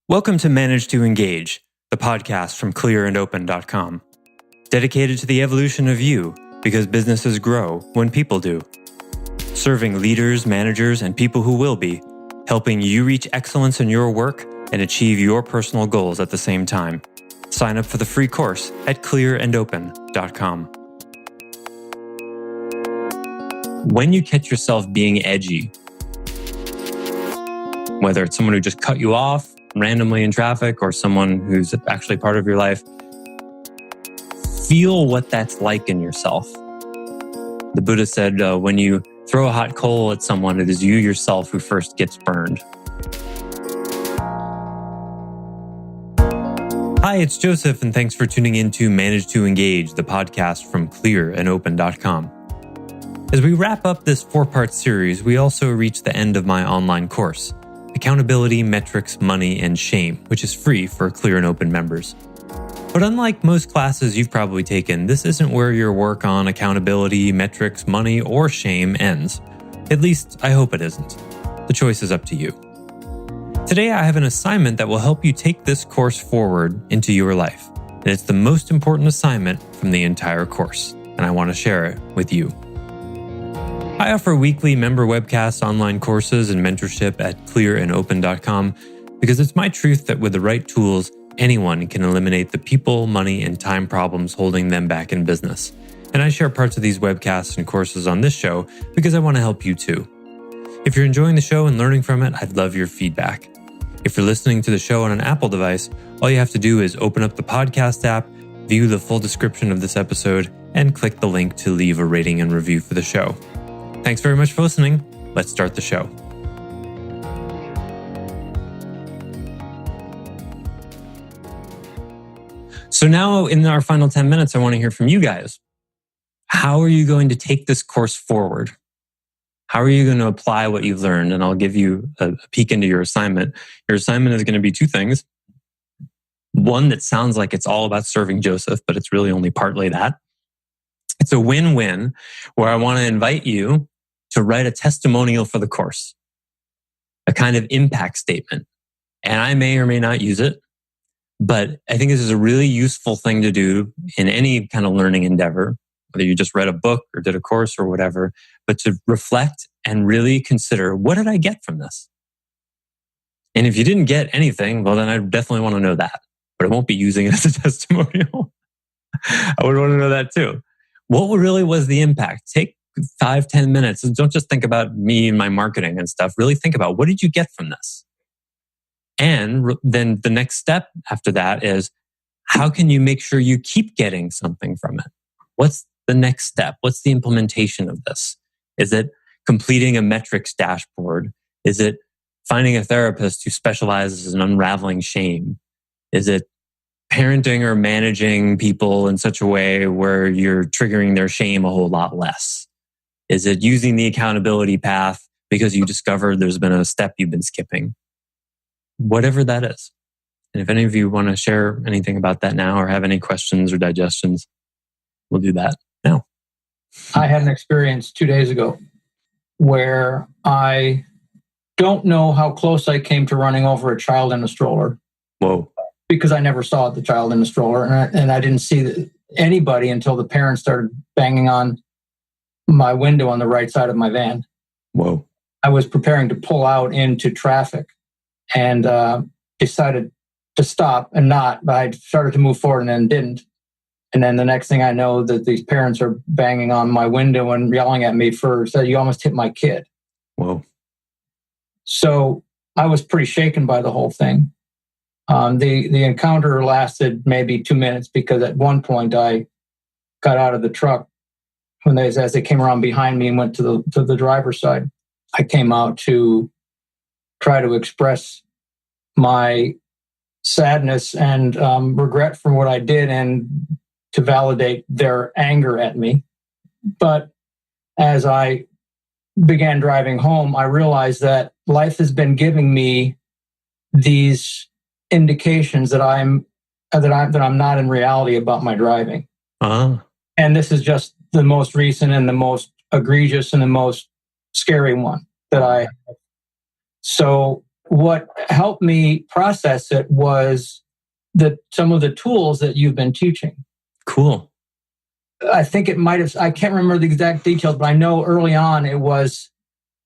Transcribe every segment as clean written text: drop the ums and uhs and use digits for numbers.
Welcome to Manage to Engage, the podcast from clearandopen.com. Dedicated to the evolution of you, because businesses grow when people do. Serving leaders, managers, and people who will be, helping you reach excellence in your work and achieve your personal goals at the same time. Sign up for the free course at clearandopen.com. When you catch yourself being edgy, whether it's someone who just cut you off randomly in traffic or someone who's actually part of your life, feel what that's like in yourself. The Buddha said, when you throw a hot coal at someone, it is you yourself who first gets burned. Hi, it's Joseph, and thanks for tuning in to Manage to Engage, the podcast from clearandopen.com. As we wrap up this 4-part series, we also reach the end of my online course, Accountability, Metrics, Money, and Shame, which is free for Clear and Open members. But unlike most classes you've probably taken, this isn't where your work on accountability, metrics, money, or shame ends. At least, I hope it isn't. The choice is up to you. Today, I have an assignment that will help you take this course forward into your life. And it's the most important assignment from the entire course, and I want to share it with you. I offer weekly member webcasts, online courses, and mentorship at clearandopen.com because it's my truth that with the right tools, anyone can eliminate the people, money, and time problems holding them back in business. And I share parts of these webcasts and courses on this show because I want to help you too. If you're enjoying the show and learning from it, I'd love your feedback. If you're listening to the show on an Apple device, all you have to do is open up the podcast app, view the full description of this episode, and click the link to leave a rating and review for the show. Thanks very much for listening. Let's start the show. So now in our final 10 minutes, I want to hear from you guys. How are you going to take this course forward? How are you going to apply what you've learned? And I'll give you a peek into your assignment. Your assignment is going to be 2 things. One that sounds like it's all about serving Joseph, but it's really only partly that. It's a win-win where I want to invite you to write a testimonial for the course, a kind of impact statement. And I may or may not use it, but I think this is a really useful thing to do in any kind of learning endeavor, whether you just read a book or did a course or whatever, but to reflect and really consider, what did I get from this? And if you didn't get anything, well, then I definitely want to know that, but I won't be using it as a testimonial. I would want to know that too. What really was the impact? Take 5-10 minutes. Don't just think about me and my marketing and stuff. Really think about, what did you get from this? And then the next step after that is, how can you make sure you keep getting something from it? What's the next step? What's the implementation of this? Is it completing a metrics dashboard? Is it finding a therapist who specializes in unraveling shame? Is it parenting or managing people in such a way where you're triggering their shame a whole lot less? Is it using the accountability path because you discovered there's been a step you've been skipping? Whatever that is. And if any of you want to share anything about that now or have any questions or digestions, we'll do that now. I had an experience 2 days ago where I don't know how close I came to running over a child in a stroller. Whoa. Because I never saw the child in the stroller, and I didn't see anybody until the parents started banging on my window on the right side of my van. Whoa. I was preparing to pull out into traffic and decided to stop and not, but I started to move forward and then didn't. And then the next thing I know, that these parents are banging on my window and yelling at me said, "You almost hit my kid." Whoa. So I was pretty shaken by the whole thing. The encounter lasted maybe 2 minutes because at one point I got out of the truck as they came around behind me and went to the driver's side. I came out to try to express my sadness and regret for what I did and to validate their anger at me. But as I began driving home, I realized that life has been giving me these indications that I'm not in reality about my driving. Uh-huh. And this is just the most recent and the most egregious and the most scary one that I. So what helped me process it was some of the tools that you've been teaching. Cool. I think it might have, I can't remember the exact details, but I know early on it was,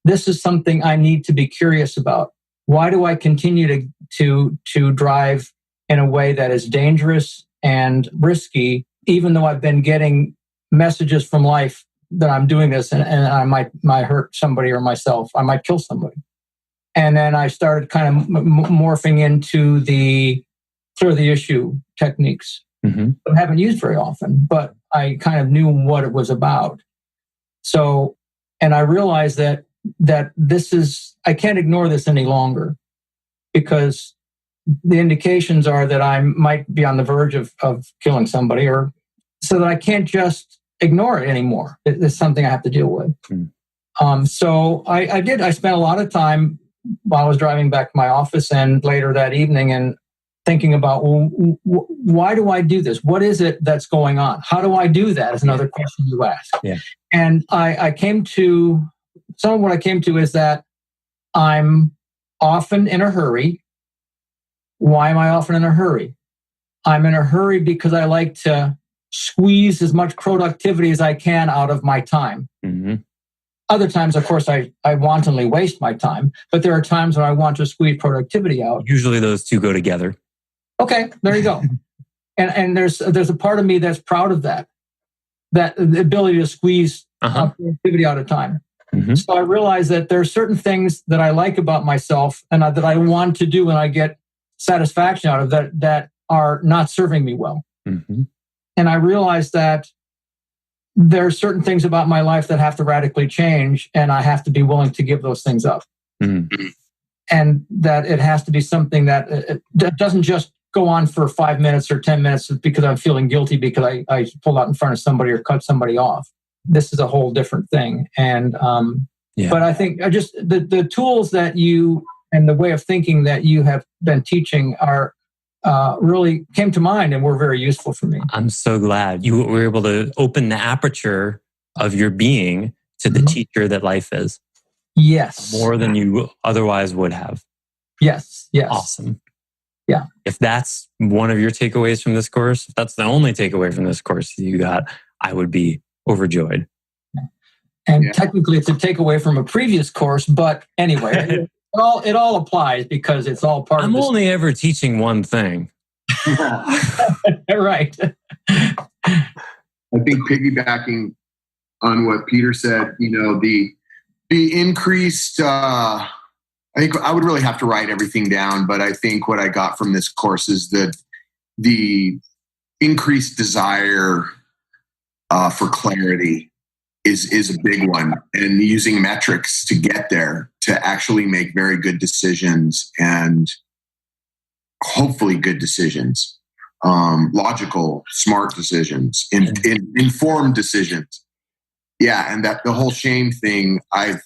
this is something I need to be curious about. Why do I continue to drive in a way that is dangerous and risky, even though I've been getting messages from life that I'm doing this and I might hurt somebody or myself, I might kill somebody. And then I started kind of morphing into the clear the issue techniques. Mm-hmm. I haven't used very often, but I kind of knew what it was about. So, and I realized that this is, I can't ignore this any longer, because the indications are that I might be on the verge of killing somebody, or so that I can't just ignore it anymore. It's something I have to deal with. So I spent a lot of time while I was driving back to my office and later that evening and thinking about, well, why do I do this? What is it that's going on? How do I do that is another question you ask. Yeah. And I came to, some of what I came to is that I'm often in a hurry. Why am I often in a hurry? I'm in a hurry because I like to squeeze as much productivity as I can out of my time. Mm-hmm. Other times, of course, I wantonly waste my time, but there are times when I want to squeeze productivity out. Usually those two go together. Okay, there you go. And there's a part of me that's proud of that the ability to squeeze productivity out of time. Mm-hmm. So I realized that there are certain things that I like about myself and that I want to do and I get satisfaction out of that are not serving me well. Mm-hmm. And I realized that there are certain things about my life that have to radically change, and I have to be willing to give those things up. Mm-hmm. And that it has to be something that doesn't just go on for 5 minutes or 10 minutes because I'm feeling guilty because I pulled out in front of somebody or cut somebody off. This is a whole different thing. And but I think the tools that you and the way of thinking that you have been teaching are really came to mind and were very useful for me. I'm so glad you were able to open the aperture of your being to the teacher that life is. Yes. More than you otherwise would have. Yes. Awesome. Yeah. If that's one of your takeaways from this course, if that's the only takeaway from this course you got, I would be overjoyed. And technically it's a takeaway from a previous course, but anyway, it all applies because it's all part of I'm only ever teaching one thing. Right. I think piggybacking on what Peter said, the increased, I think I would really have to write everything down, but I think what I got from this course is that the increased desire for clarity is a big one, and using metrics to get there, to actually make very good decisions and hopefully good decisions, logical, smart decisions, informed decisions. Yeah, and that the whole shame thing, I've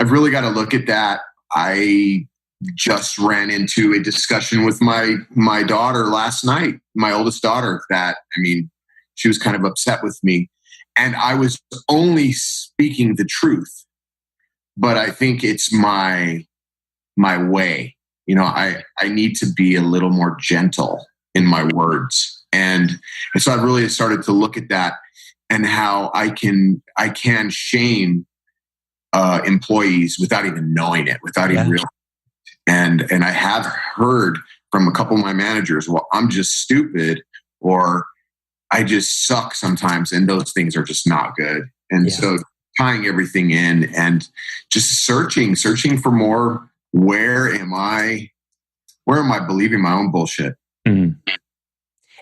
really got to look at that. I just ran into a discussion with my daughter last night, my oldest daughter, she was kind of upset with me. And I was only speaking the truth, but I think it's my way. I need to be a little more gentle in my words. And so I really started to look at that and how I can shame employees without even knowing it, without even realizing it. And I have heard from a couple of my managers, well, I'm just stupid, or I just suck sometimes, and those things are just not good. And so tying everything in and just searching for more, where am I believing my own bullshit? Mm.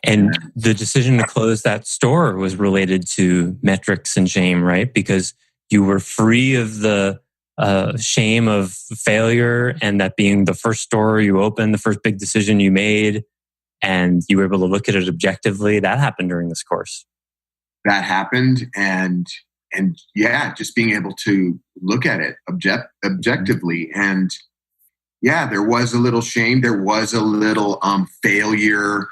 And the decision to close that store was related to metrics and shame, right? Because you were free of the shame of failure, and that being the first store you opened, the first big decision you made, and you were able to look at it objectively. That happened during this course. That happened, and just being able to look at it objectively. And there was a little shame. There was a little failure.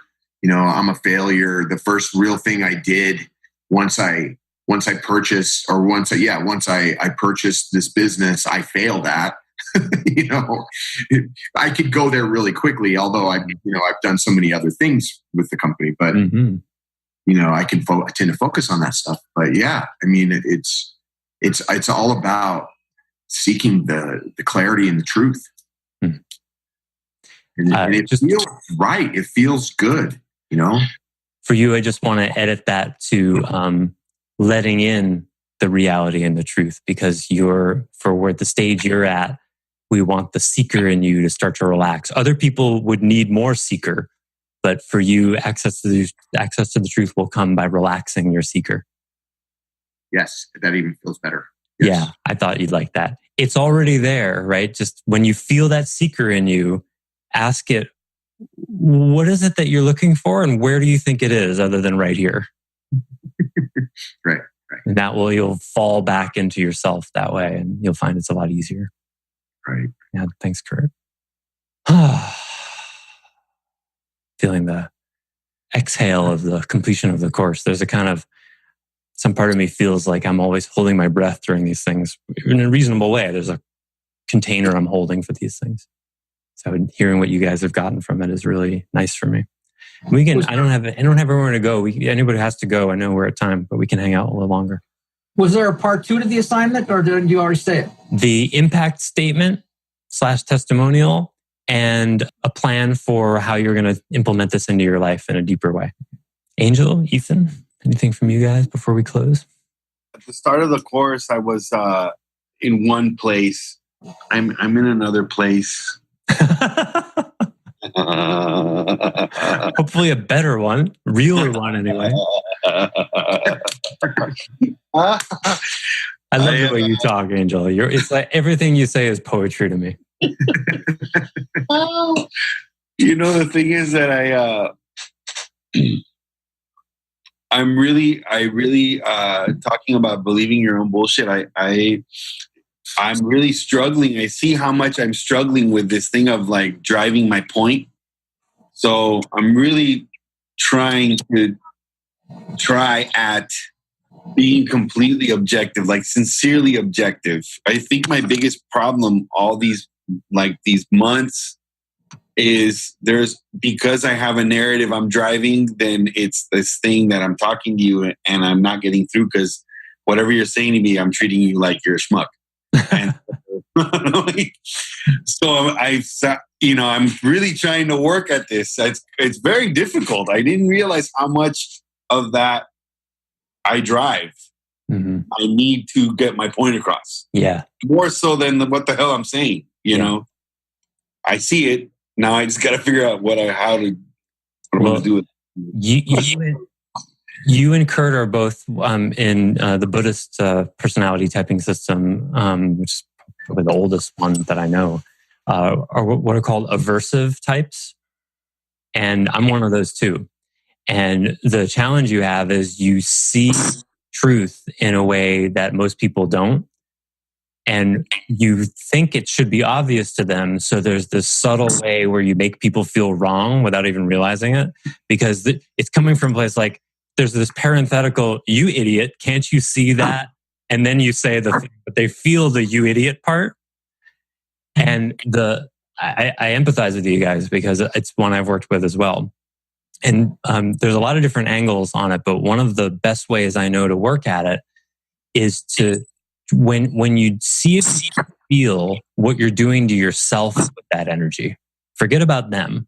I'm a failure. The first real thing I did once I purchased this business, I failed at. You know, I could go there really quickly, although I've done so many other things with the company, but Mm-hmm. you know, I tend to focus on that stuff. But yeah, I mean, it's all about seeking the clarity and the truth. Hmm. And it feels right. It feels good, you know? For you, I just want to edit that to letting in the reality and the truth, because for the stage you're at, we want the seeker in you to start to relax. Other people would need more seeker, but for you, access to the truth will come by relaxing your seeker. Yes, that even feels better. Yes. Yeah, I thought you'd like that. It's already there, right? Just when you feel that seeker in you, ask it, what is it that you're looking for, and where do you think it is other than right here? Right. And you'll fall back into yourself that way, and you'll find it's a lot easier. Right. Yeah, thanks, Kurt. Feeling the exhale of the completion of the course. There's some part of me feels like I'm always holding my breath during these things in a reasonable way. There's a container I'm holding for these things. So hearing what you guys have gotten from it is really nice for me. I don't have everywhere to go. Anybody has to go. I know we're at time, but we can hang out a little longer. Was there a part 2 to the assignment, or did you already say it? The impact statement / testimonial, and a plan for how you're going to implement this into your life in a deeper way. Angel, Ethan, anything from you guys before we close? At the start of the course, I was in one place. I'm in another place. Hopefully a better one, realer one anyway. I love the way you talk, Angel. It's like everything you say is poetry to me. You know, the thing is that I'm really talking about believing your own bullshit. I'm really struggling. I see how much I'm struggling with this thing of like driving my point. So I'm really trying at being completely objective, like sincerely objective. I think my biggest problem all these months is because I have a narrative I'm driving, then it's this thing that I'm talking to you and I'm not getting through because whatever you're saying to me, I'm treating you like you're a schmuck. And so I'm really trying to work at this. It's very difficult. I didn't realize how much of that I drive. Mm-hmm. I need to get my point across. Yeah. More so than what the hell I'm saying. You know, I see it. Now I just got to figure out what I want to do with it. You and Kurt are both in the Buddhist personality typing system, which is probably the oldest one that I know, are what are called aversive types. And I'm one of those too. And the challenge you have is you see truth in a way that most people don't. And you think it should be obvious to them. So there's this subtle way where you make people feel wrong without even realizing it, because it's coming from a place like, there's this parenthetical, you idiot, can't you see that? And then you say the thing, but they feel the you idiot part. And I empathize with you guys because it's one I've worked with as well. And there's a lot of different angles on it, but one of the best ways I know to work at it is to, when you see it, feel what you're doing to yourself with that energy. Forget about them.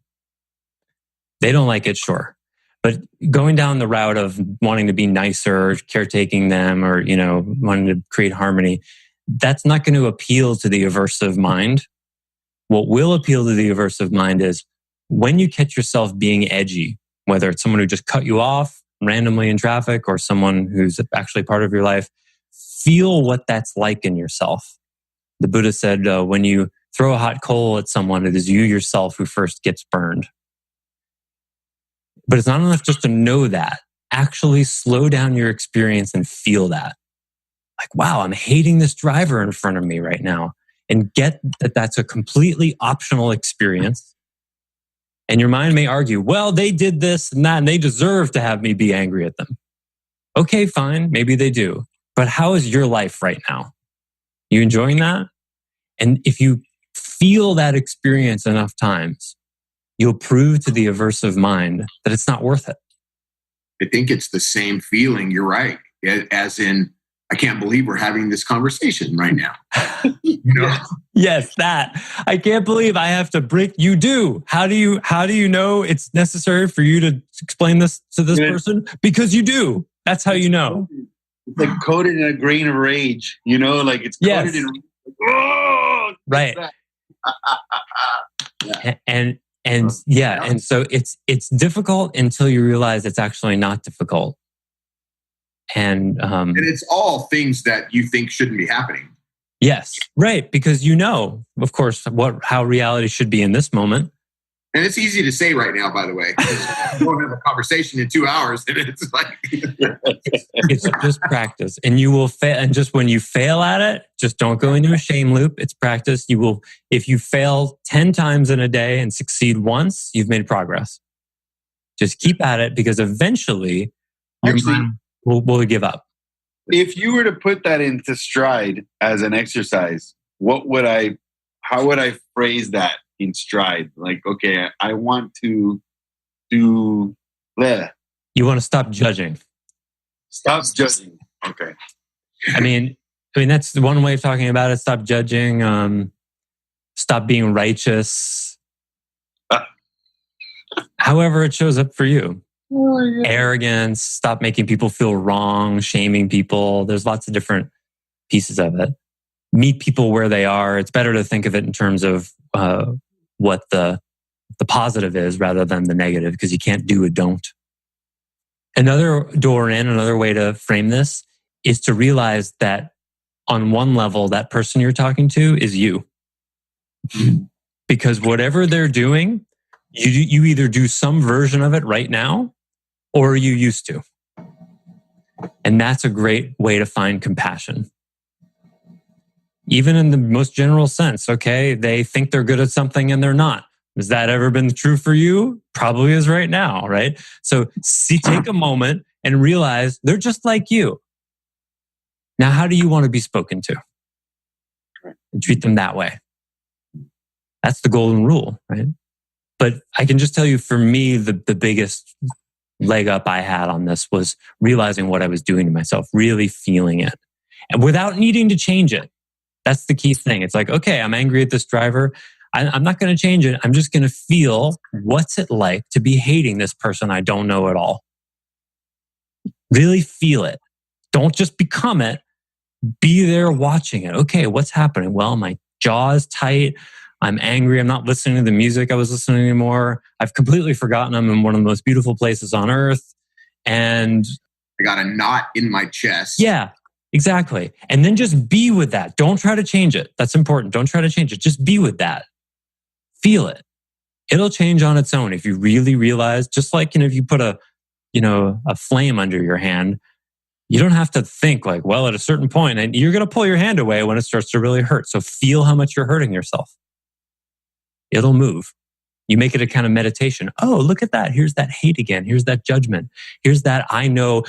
They don't like it, sure. But going down the route of wanting to be nicer, caretaking them, or, wanting to create harmony, that's not going to appeal to the aversive mind. What will appeal to the aversive mind is when you catch yourself being edgy, whether it's someone who just cut you off randomly in traffic or someone who's actually part of your life, feel what that's like in yourself. The Buddha said, when you throw a hot coal at someone, it is you yourself who first gets burned. But it's not enough just to know that. Actually slow down your experience and feel that. Like, wow, I'm hating this driver in front of me right now. And get that that's a completely optional experience. And your mind may argue, well, they did this and that, and they deserve to have me be angry at them. Okay, fine, maybe they do. But how is your life right now? You enjoying that? And if you feel that experience enough times, you'll prove to the aversive mind that it's not worth it. I think it's the same feeling. You're right. As in, I can't believe we're having this conversation right now. You know? Yes, that. I can't believe I have to break. You do. How do you know it's necessary for you to explain this to this person? Because you do. That's how you know. It's like coated in a grain of rage. You know, like it's coated in. Oh, right. And so it's difficult until you realize it's actually not difficult. And it's all things that you think shouldn't be happening. Yes, right. Because you know, of course, how reality should be in this moment. And it's easy to say right now, by the way. You won't have a conversation in 2 hours, and it's like it's just practice, and you will fail. And just when you fail at it, just don't go into a shame loop. It's practice. You will, if you fail 10 times in a day and succeed once, you've made progress. Just keep at it, because eventually your mind will give up. If you were to put that into stride as an exercise, how would I phrase that in stride? Like, okay, I want to do. You want to stop judging. Stop judging. Okay. I mean, that's one way of talking about it. Stop judging. Stop being righteous. However it shows up for you. Arrogance. Stop making people feel wrong. Shaming people. There's lots of different pieces of it. Meet people where they are. It's better to think of it in terms of what the positive is rather than the negative, because you can't do a don't. Another way to frame this is to realize that on one level, that person you're talking to is you. Because whatever they're doing, you either do some version of it right now, or you used to. And that's a great way to find compassion. Even in the most general sense, okay, they think they're good at something and they're not. Has that ever been true for you? Probably is right now, right? So take a moment and realize they're just like you. Now, how do you want to be spoken to? And treat them that way. That's the golden rule, right? But I can just tell you, for me, the biggest leg up I had on this was realizing what I was doing to myself, really feeling it, and without needing to change it. That's the key thing. It's like, okay, I'm angry at this driver. I'm not going to change it. I'm just going to feel, what's it like to be hating this person I don't know at all. Really feel it. Don't just become it. Be there watching it. Okay, what's happening? Well, my jaw is tight. I'm angry. I'm not listening to the music I was listening to anymore. I've completely forgotten I'm in one of the most beautiful places on earth. And I got a knot in my chest. Yeah, exactly. And then just be with that. Don't try to change it. That's important. Don't try to change it. Just be with that. Feel it. It'll change on its own if you really realize, just like, if you put a flame under your hand, you don't have to think like, well, at a certain point, and you're going to pull your hand away when it starts to really hurt. So feel how much you're hurting yourself. It'll move. You make it a kind of meditation. Oh, look at that. Here's that hate again. Here's that judgment. Here's that I know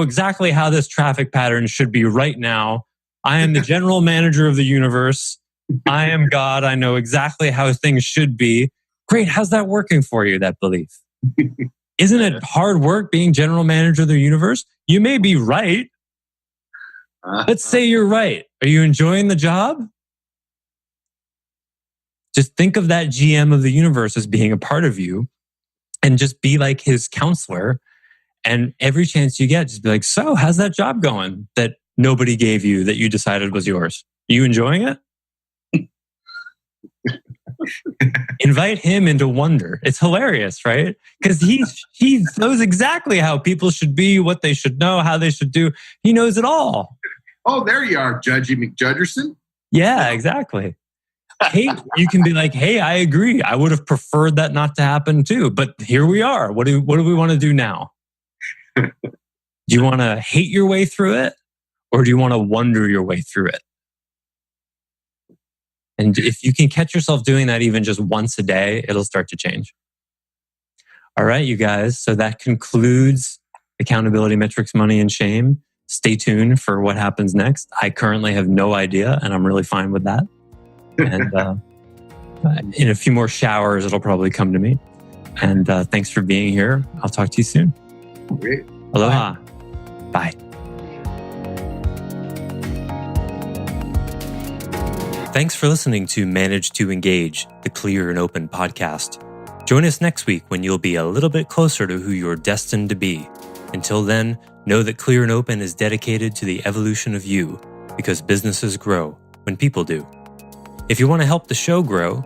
exactly how this traffic pattern should be right now. I am the general manager of the universe. I am God. I know exactly how things should be. Great. How's that working for you, that belief? Isn't it hard work being general manager of the universe? You may be right. Let's say you're right. Are you enjoying the job? Just think of that GM of the universe as being a part of you, and just be like his counselor. And every chance you get, just be like, so how's that job going that nobody gave you, that you decided was yours? Are you enjoying it? Invite him into wonder. It's hilarious, right? Because he knows exactly how people should be, what they should know, how they should do. He knows it all. Oh, there you are, Judgy McJudgerson. Yeah, exactly. Hey, you can be like, hey, I agree. I would have preferred that not to happen too. But here we are. What do we want to do now? Do you want to hate your way through it? Or do you want to wonder your way through it? And if you can catch yourself doing that even just once a day, it'll start to change. All right, you guys. So that concludes Accountability Metrics, Money, and Shame. Stay tuned for what happens next. I currently have no idea, and I'm really fine with that. And In a few more showers, it'll probably come to me. And thanks for being here. I'll talk to you soon. Great. Aloha. Bye. Thanks for listening to Manage to Engage, the Clear and Open podcast. Join us next week when you'll be a little bit closer to who you're destined to be. Until then, know that Clear and Open is dedicated to the evolution of you, because businesses grow when people do. If you want to help the show grow,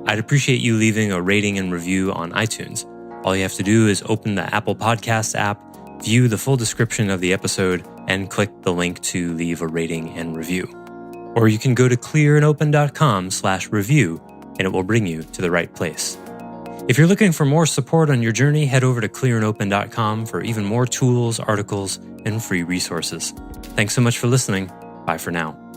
I'd appreciate you leaving a rating and review on iTunes. All you have to do is open the Apple Podcasts app, view the full description of the episode, and click the link to leave a rating and review. Or you can go to clearandopen.com/review and it will bring you to the right place. If you're looking for more support on your journey, head over to clearandopen.com for even more tools, articles, and free resources. Thanks so much for listening. Bye for now.